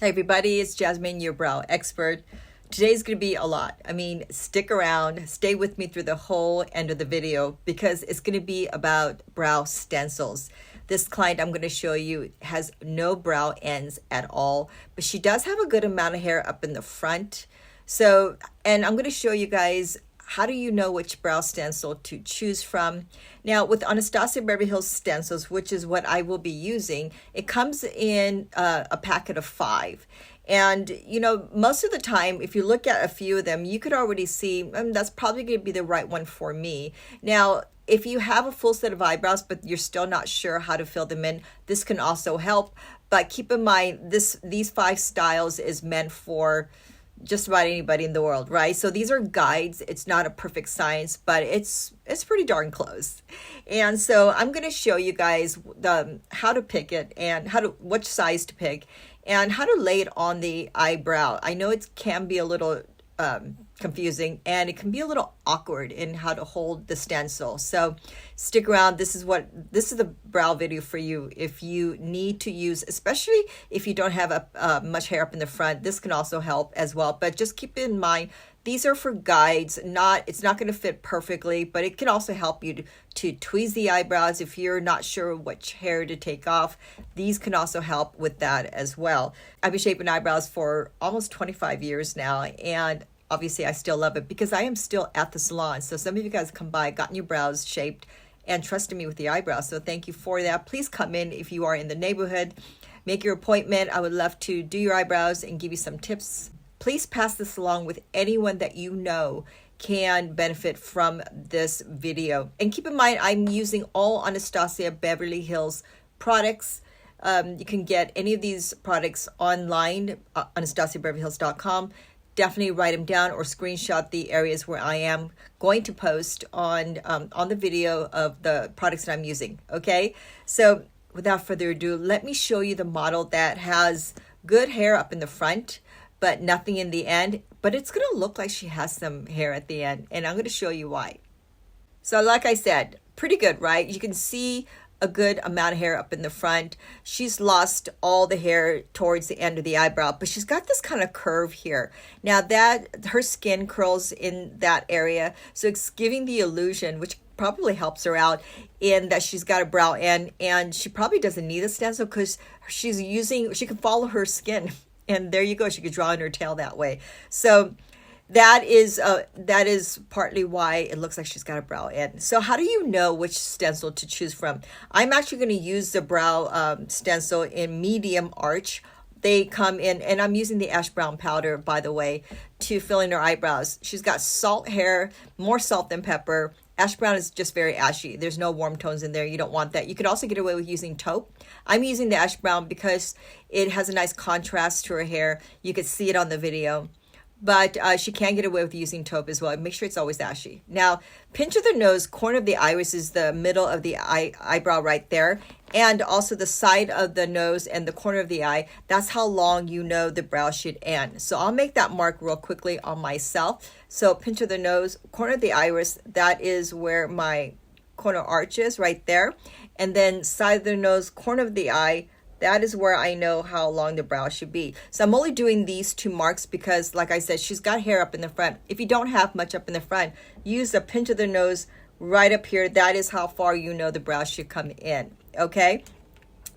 Hey everybody, it's Jasmine, your brow expert. Today's going to be a lot. I mean, stick around, stay with me through the whole end of the video because it's going to be about brow stencils. This client I'm going to show you has no brow ends at all, but she does have a good amount of hair up in the front. And I'm going to show you guys how do you know which brow stencil to choose from. Now with Anastasia Beverly Hills stencils, which is what I will be using, it comes in a packet of 5. And you know, most of the time if you look at a few of them, you could already see that's probably going to be the right one for me. Now if you have a full set of eyebrows but you're still not sure how to fill them in, this can also help. But keep in mind, these 5 styles is meant for just about anybody in the world, right? So these are guides. It's not a perfect science, but it's pretty darn close. And so I'm going to show you guys how to pick it and which size to pick and how to lay it on the eyebrow. I know it can be a little confusing and it can be a little awkward in how to hold the stencil. So stick around. This is the brow video for you if you need to use, especially if you don't have much hair up in the front. This can also help as well, but just keep in mind these are for guides. It's not going to fit perfectly, but it can also help you to tweeze the eyebrows if you're not sure which hair to take off. These can also help with that as well. I've been shaping eyebrows for almost 25 years now, and obviously I still love it because I am still at the salon. So some of you guys come by, gotten your brows shaped, and trusted me with the eyebrows. So thank you for that. Please come in if you are in the neighborhood. Make your appointment. I would love to do your eyebrows and give you some tips. Please pass this along with anyone that you know can benefit from this video. And keep in mind, I'm using all Anastasia Beverly Hills products. You can get any of these products online, AnastasiaBeverlyHills.com. Definitely write them down or screenshot the areas where I am going to post on the video of the products that I'm using. Okay, so without further ado, let me show you the model that has good hair up in the front but nothing in the end, but it's going to look like she has some hair at the end, and I'm going to show you why. So like I said, pretty good, right? You can see a good amount of hair up in the front. She's lost all the hair towards the end of the eyebrow, but she's got this kind of curve here. Now that her skin curls in that area, so it's giving the illusion, which probably helps her out, in that she's got a brow end, and she probably doesn't need a stencil because she can follow her skin. And there you go, she could draw in her tail that way. So that is partly why it looks like she's got a brow end. So how do you know which stencil to choose from? I'm actually going to use the brow stencil in medium arch. They come in, and I'm using the ash brown powder, by the way, to fill in her eyebrows. She's got salt hair, more salt than pepper. Ash brown is just very ashy. There's no warm tones in there. You don't want that. You could also get away with using taupe. I'm using the ash brown because it has a nice contrast to her hair. You could see it on the video. But she can get away with using taupe as well. Make sure it's always ashy. Now, pinch of the nose, corner of the iris is the middle of the eyebrow right there. And also the side of the nose and the corner of the eye. That's how long you know the brow should end. So I'll make that mark real quickly on myself. So pinch of the nose, corner of the iris, that is where my corner arch is right there. And then side of the nose, corner of the eye, that is where I know how long the brow should be. So I'm only doing these 2 marks because, like I said, she's got hair up in the front. If you don't have much up in the front, use the pinch of the nose right up here. That is how far you know the brow should come in. Okay?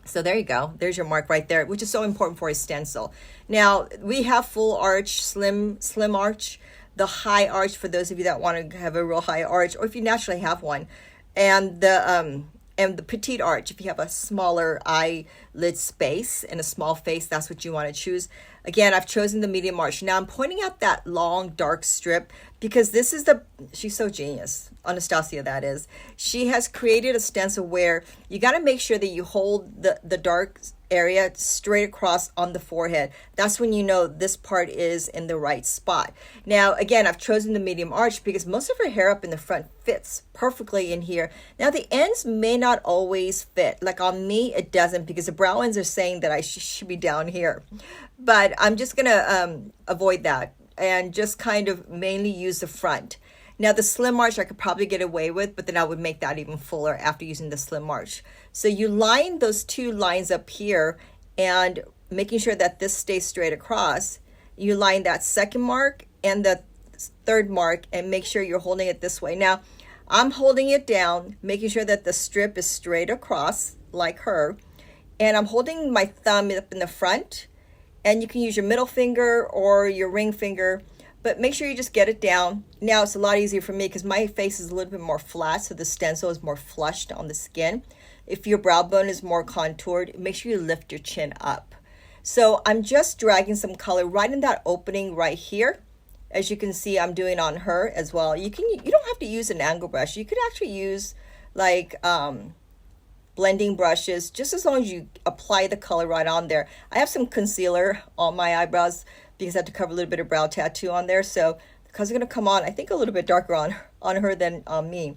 So there you go. There's your mark right there, which is so important for a stencil. Now, we have full arch, slim arch, the high arch for those of you that want to have a real high arch, or if you naturally have one, and the petite arch, if you have a smaller eyelid space and a small face, that's what you want to choose. Again, I've chosen the medium arch. Now I'm pointing out that long dark strip because she's so genius, Anastasia that is. She has created a stencil where you got to make sure that you hold the dark area straight across on the forehead. That's when you know this part is in the right spot. Now, again, I've chosen the medium arch because most of her hair up in the front fits perfectly in here. Now, the ends may not always fit. Like on me, it doesn't because the brow ends are saying that I should be down here. But I'm just going to avoid that and just kind of mainly use the front. Now the slim arch I could probably get away with, but then I would make that even fuller after using the slim arch. So you line those 2 lines up here, and making sure that this stays straight across, you line that second mark and the third mark and make sure you're holding it this way. Now, I'm holding it down, making sure that the strip is straight across like her. And I'm holding my thumb up in the front. And you can use your middle finger or your ring finger, but make sure you just get it down. Now it's a lot easier for me because my face is a little bit more flat, so the stencil is more flushed on the skin. If your brow bone is more contoured, make sure you lift your chin up. So I'm just dragging some color right in that opening right here. As you can see, I'm doing on her as well. You don't have to use an angle brush. You could actually use like blending brushes, just as long as you apply the color right on there. I have some concealer on my eyebrows because I have to cover a little bit of brow tattoo on there. So the color's gonna come on, I think a little bit darker on her than on me.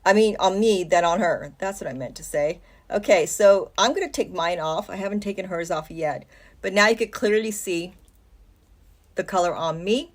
I mean, on me than on her. That's what I meant to say. Okay, so I'm gonna take mine off. I haven't taken hers off yet, but now you can clearly see the color on me.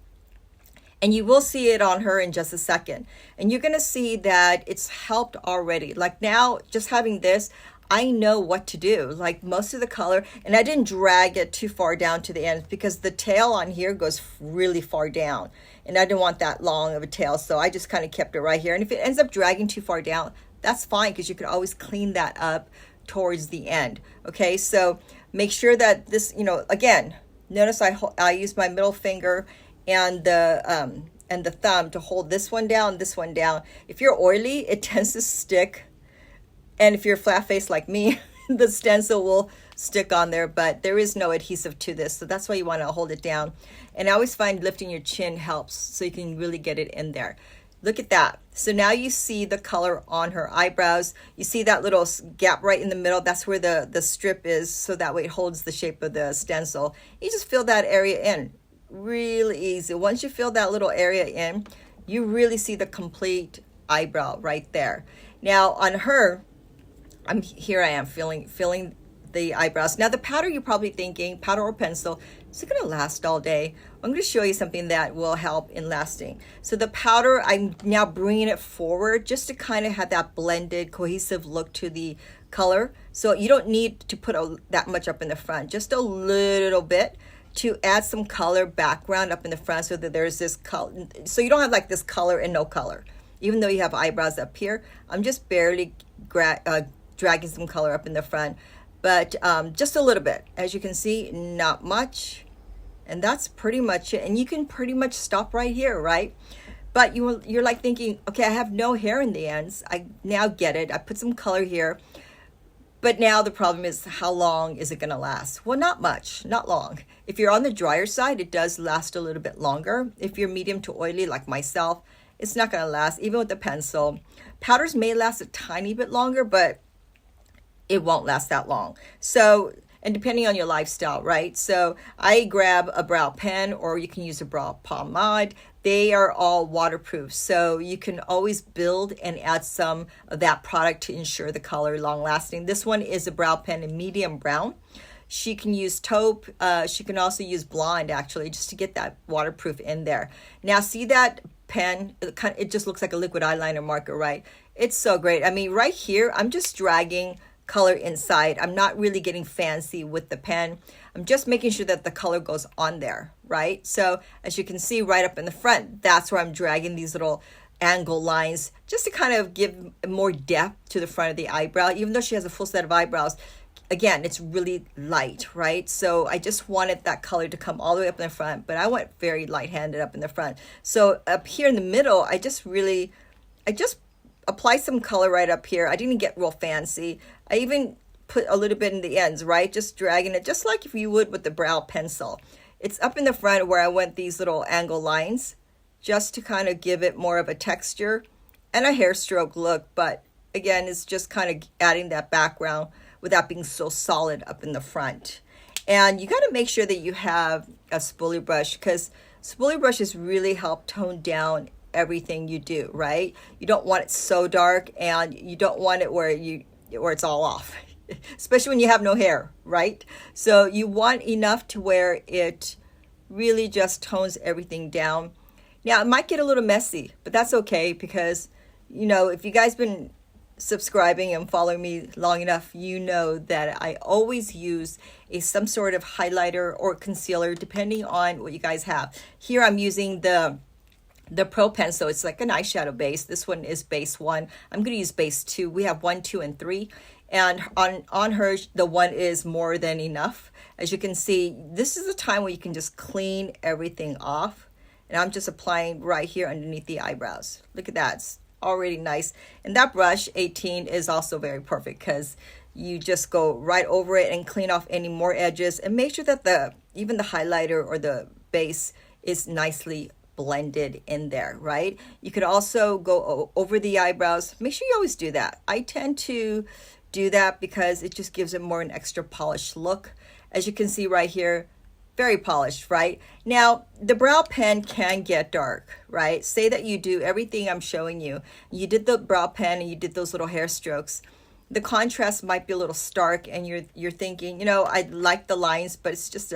And you will see it on her in just a second. And you're going to see that it's helped already. Like now, just having this, I know what to do. Like most of the color, and I didn't drag it too far down to the end because the tail on here goes really far down. And I didn't want that long of a tail, so I just kind of kept it right here. And if it ends up dragging too far down, that's fine because you can always clean that up towards the end. Okay, so make sure that this, again, notice I use my middle finger and the thumb to hold this one down, this one down. If you're oily, it tends to stick. And if you're flat faced like me, the stencil will stick on there, but there is no adhesive to this. So that's why you want to hold it down. And I always find lifting your chin helps so you can really get it in there. Look at that. So now you see the color on her eyebrows. You see that little gap right in the middle. That's where the strip is. So that way it holds the shape of the stencil. You just fill that area in. Really easy. Once you fill that little area in, you really see the complete eyebrow right there. Now on her, I am filling the eyebrows. Now the powder, you're probably thinking, powder or pencil, is it going to last all day? I'm going to show you something that will help in lasting. So the powder, I'm now bringing it forward just to kind of have that blended, cohesive look to the color. So you don't need to put that much up in the front, just a little bit, to add some color background up in the front so that there's this color. So you don't have like this color and no color. Even though you have eyebrows up here, I'm just barely dragging some color up in the front. But just a little bit. As you can see, not much. And that's pretty much it. And you can pretty much stop right here, right? But you're like thinking, okay, I have no hair in the ends. I now get it. I put some color here. But now the problem is, how long is it going to last? Well, not much, not long. If you're on the drier side, it does last a little bit longer. If you're medium to oily like myself, it's not going to last, even with the pencil. Powders may last a tiny bit longer, but it won't last that long. So, and depending on your lifestyle, right? So I grab a brow pen, or you can use a brow pomade. They are all waterproof, so you can always build and add some of that product to ensure the color long lasting. This one is a brow pen in medium brown. She can use taupe. She can also use blonde, actually, just to get that waterproof in there. Now, see that pen? It just looks like a liquid eyeliner marker, right? It's so great. I mean, right here, I'm just dragging color inside. I'm not really getting fancy with the pen. I'm just making sure that the color goes on there, right? So as you can see right up in the front, that's where I'm dragging these little angle lines just to kind of give more depth to the front of the eyebrow. Even though she has a full set of eyebrows, again, it's really light, right? So I just wanted that color to come all the way up in the front, but I went very light-handed up in the front. So up here in the middle, I just apply some color right up here. I didn't get real fancy. I even put a little bit in the ends, right? Just dragging it, just like if you would with the brow pencil. It's up in the front where I went these little angle lines, just to kind of give it more of a texture and a hair stroke look. But again, it's just kind of adding that background without being so solid up in the front. And you got to make sure that you have a spoolie brush, because spoolie brushes really help tone down everything you do, right? You don't want it so dark, and you don't want it where it's all off, especially when you have no hair, right? So you want enough to where it really just tones everything down. Now, it might get a little messy, but that's okay, because, if you guys been subscribing and following me long enough, you know that I always use some sort of highlighter or concealer depending on what you guys have. Here I'm using the Pro Pencil. It's like an eyeshadow base. This one is base 1. I'm going to use base 2. We have 1, 2, and 3. And on her, the 1 is more than enough. As you can see, this is a time where you can just clean everything off. And I'm just applying right here underneath the eyebrows. Look at that. It's already nice. And that brush 18 is also very perfect because you just go right over it and clean off any more edges and make sure that even the highlighter or the base is nicely blended in there, right? You could also go over the eyebrows. Make sure you always do that. I tend to do that because it just gives it more an extra polished look. As you can see right here, very polished, right? Now, the brow pen can get dark, right? Say that you do everything I'm showing you. You did the brow pen and you did those little hair strokes. The contrast might be a little stark and you're thinking, you know, I like the lines, but it's just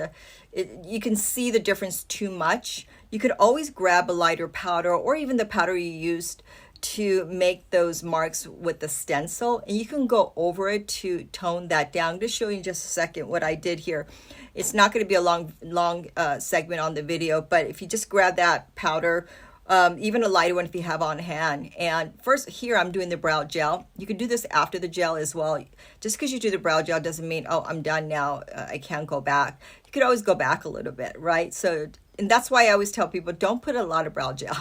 you can see the difference too much. You could always grab a lighter powder or even the powder you used to make those marks with the stencil, and you can go over it to tone that down. Just show you in just a second what I did here. It's not going to be a long segment on the video, but if you just grab that powder, even a lighter one if you have on hand. And first here I'm doing the brow gel. You can do this after the gel as well. Just because you do the brow gel doesn't mean, oh, I'm done now, I can't go back. You could always go back a little bit, right? So, and that's why I always tell people, don't put a lot of brow gel.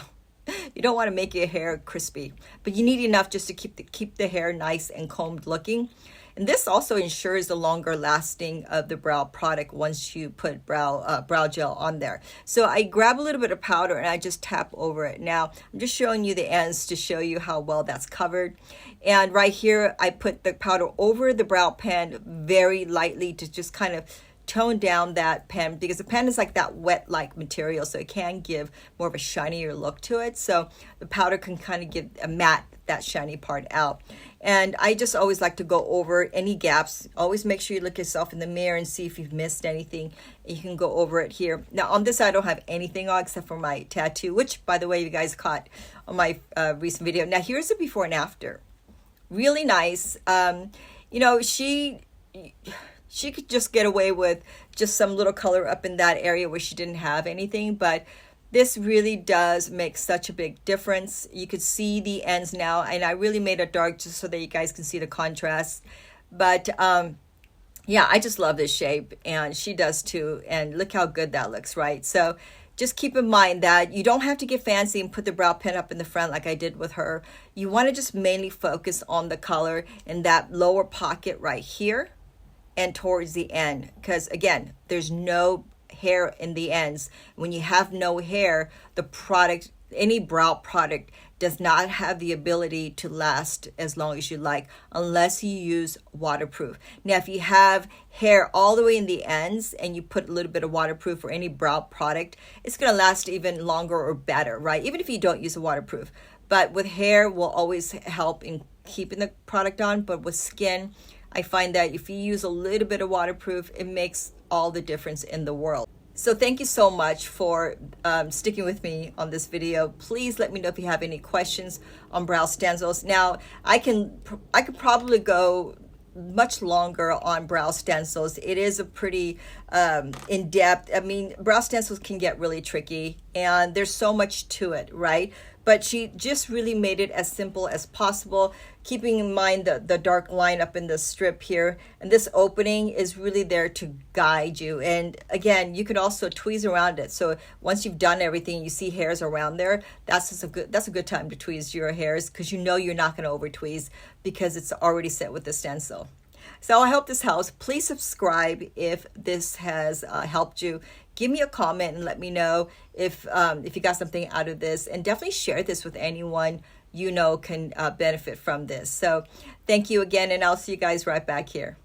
You don't want to make your hair crispy, but you need enough just to keep the hair nice and combed looking. And this also ensures the longer lasting of the brow product once you put brow gel on there. So I grab a little bit of powder and I just tap over it. Now I'm just showing you the ends to show you how well that's covered. And right here I put the powder over the brow pen very lightly to just kind of tone down that pen, because the pen is like that wet like material, so it can give more of a shinier look to it. So the powder can kind of give a matte that shiny part out. And I just always like to go over any gaps. Always make sure you look yourself in the mirror and see if you've missed anything. You can go over it here. Now on this side I don't have anything on except for my tattoo, which by the way you guys caught on my recent video. Now here's the before and after. Really nice. You know, she could just get away with just some little color up in that area where she didn't have anything, but this really does make such a big difference. You could see the ends now, and I really made it dark just so that you guys can see the contrast. But yeah, I just love this shape, and she does too, and look how good that looks, right? So just keep in mind that you don't have to get fancy and put the brow pen up in the front like I did with her. You want to just mainly focus on the color in that lower pocket right here and towards the end, because again, there's no hair in the ends. When you have no hair, the product, any brow product, does not have the ability to last as long as you like unless you use waterproof. Now if you have hair all the way in the ends and you put a little bit of waterproof or any brow product, it's going to last even longer or better, right? Even if you don't use a waterproof. But with hair will always help in keeping the product on, but with skin, I find that if you use a little bit of waterproof, it makes all the difference in the world. So thank you so much for sticking with me on this video. Please let me know if you have any questions on Browstencils. Now, I could probably go much longer on Browstencils. It is a pretty in-depth. I mean, Browstencils can get really tricky, and there's so much to it, right? But she just really made it as simple as possible, keeping in mind the dark line up in the strip here. And this opening is really there to guide you. And again, you could also tweeze around it. So once you've done everything, you see hairs around there, that's a good time to tweeze your hairs, because you know you're not going to over tweeze because it's already set with the stencil. So I hope this helps. Please subscribe if this has helped you. Give me a comment and let me know if you got something out of this, and definitely share this with anyone you know can benefit from this. So thank you again, and I'll see you guys right back here.